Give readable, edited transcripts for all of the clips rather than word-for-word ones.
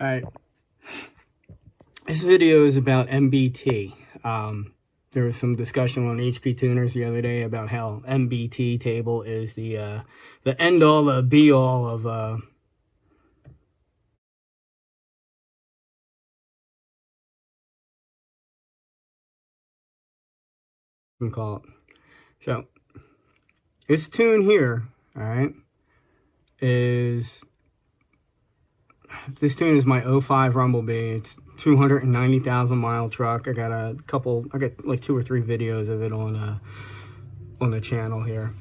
Alright, this video is about MBT. There was some discussion on HPtuners the other day about how MBT table is the end-all, the be-all of call it. So this tune here, alright, is this tune is my 05 Rumblebee. It's 290,000 mile truck. I got like 2 or 3 videos of it on the channel here.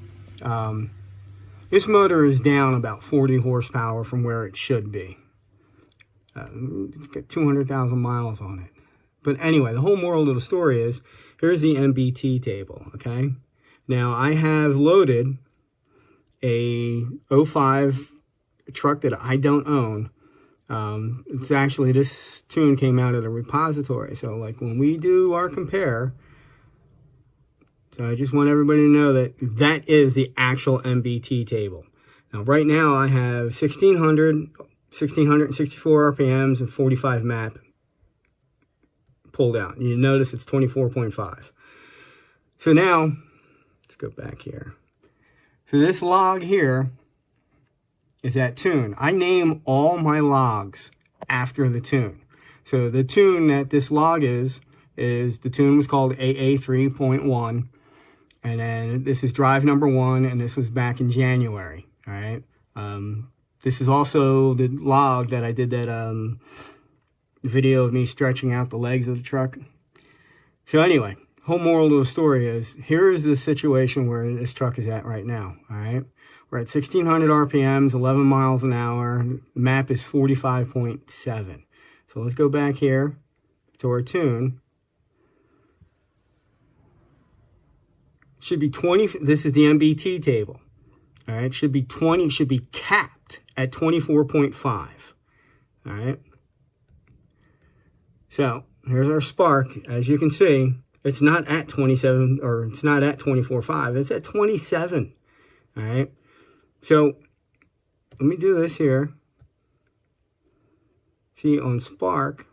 This motor is down about 40 horsepower from where it should be. It's got 200,000 miles on it. But anyway, the whole moral of the story is, here's the MBT table, okay? Now, I have loaded a 05 truck that I don't own. It's actually, this tune came out of the repository. So like when we do our compare, so I just want everybody to know that that is the actual MBT table. Now right now I have 1664 RPMs and 45 map pulled out. You notice it's 24.5. So now, let's go back here. So this log here is that tune. I name all my logs after the tune. So the tune that this log is the tune was called AA 3.1. And then this is drive number 1, and this was back in January. All right. This is also the log that I did that video of me stretching out the legs of the truck. So anyway, whole moral of the story is, here is the situation where this truck is at right now. All right. We're at 1600 RPMs, 11 miles an hour. The map is 45.7. So let's go back here to our tune. Should be 20. This is the MBT table. All right. Should be 20. Should be capped at 24.5. All right. So here's our spark. As you can see, it's not at 27, or it's not at 24.5. It's at 27. All right. So let me do this here. See, on Spark,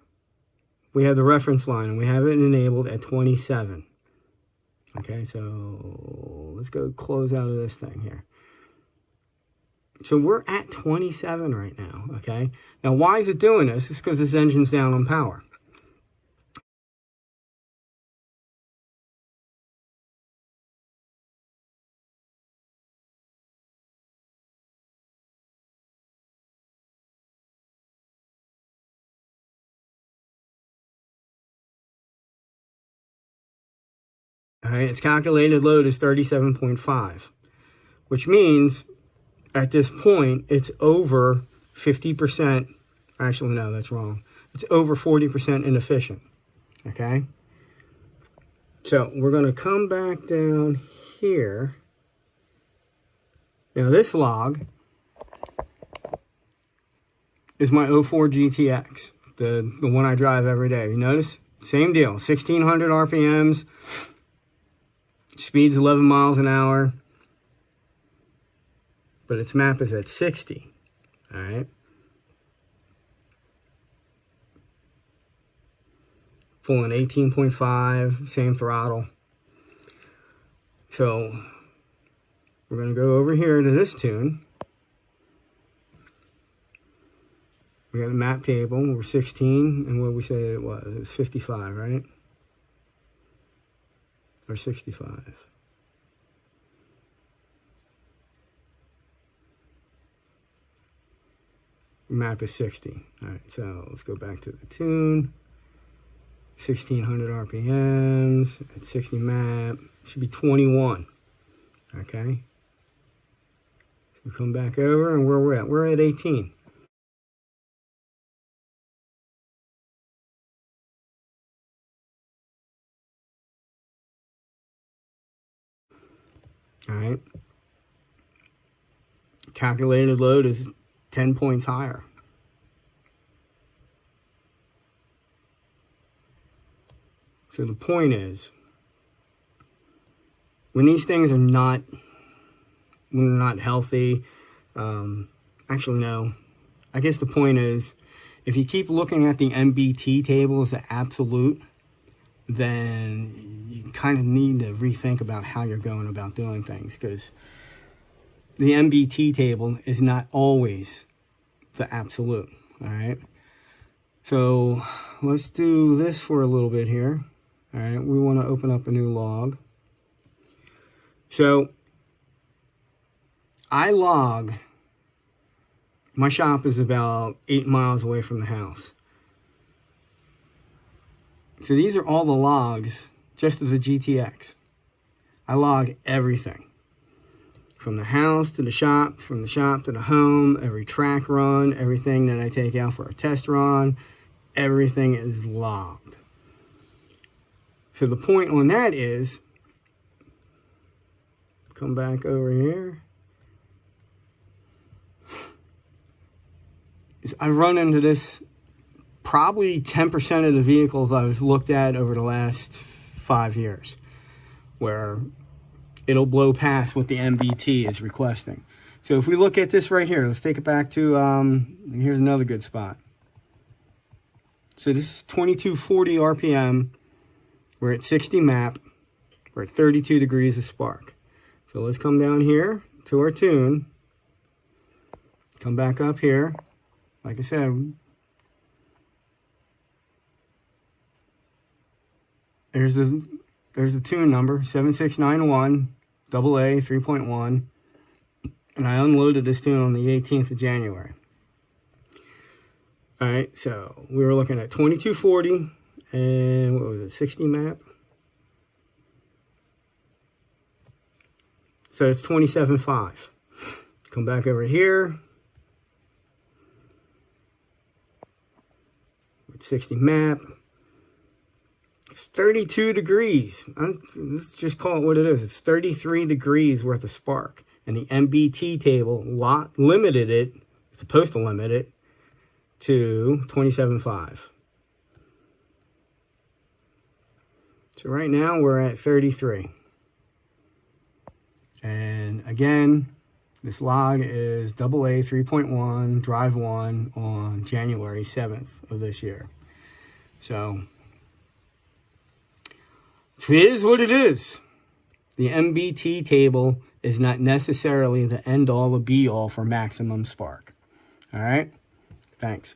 we have the reference line, and we have it enabled at 27. Okay, so let's go close out of this thing here. So we're at 27 right now, okay? Now, why is it doing this? It's because this engine's down on power. All right, its calculated load is 37.5, which means at this point it's over 50%. Actually, no, that's wrong. It's over 40% inefficient. Okay. So we're going to come back down here. Now this log is my 04 GTX, the one I drive every day. You notice? Same deal, 1600 RPMs. Speed's 11 miles an hour, but its map is at 60, all right? Pulling 18.5, same throttle. So we're going to go over here to this tune. We got a map table, we're 16, and what did we say it was? It was 55, right? Or 65. Map is 60. All right, so let's go back to the tune. 1600 RPMs at 60 map. Should be 21. Okay. So we come back over, and where we're at? We're at 18. All right. Calculated load is 10 points higher. So the point is, when these things are not, when they're not healthy, actually no, I guess the point is, if you keep looking at the MBT table as the absolute, then you kind of need to rethink about how you're going about doing things, because the MBT table is not always the absolute. All right. So let's do this for a little bit here. All right. We want to open up a new log. So I log, my shop is about 8 miles away from the house. So these are all the logs just of the GTX. I log everything. From the house to the shop, from the shop to the home, every track run, everything that I take out for a test run, everything is logged. So the point on that is, come back over here, is I run into this probably 10% of the vehicles I've looked at over the last 5 years, where it'll blow past what the MBT is requesting. So if we look at this right here, let's take it back to, here's another good spot. So this is 2240 RPM. We're at 60 map. We're at 32 degrees of spark. So let's come down here to our tune. Come back up here. Like I said, there's the tune number, 7691, AA 3.1. And I unloaded this tune on the 18th of January. All right, so we were looking at 2240 and what was it, 60 map? So it's 27.5. Come back over here. 60 map. It's 32 degrees. Let's just call it what it is. It's 33 degrees worth of spark. And the MBT table limited it, it's supposed to limit it, to 27.5. So right now we're at 33. And again, this log is AA 3.1, drive 1 on January 7th of this year. So it is what it is. The MBT table is not necessarily the end all or be all for maximum spark. All right? Thanks.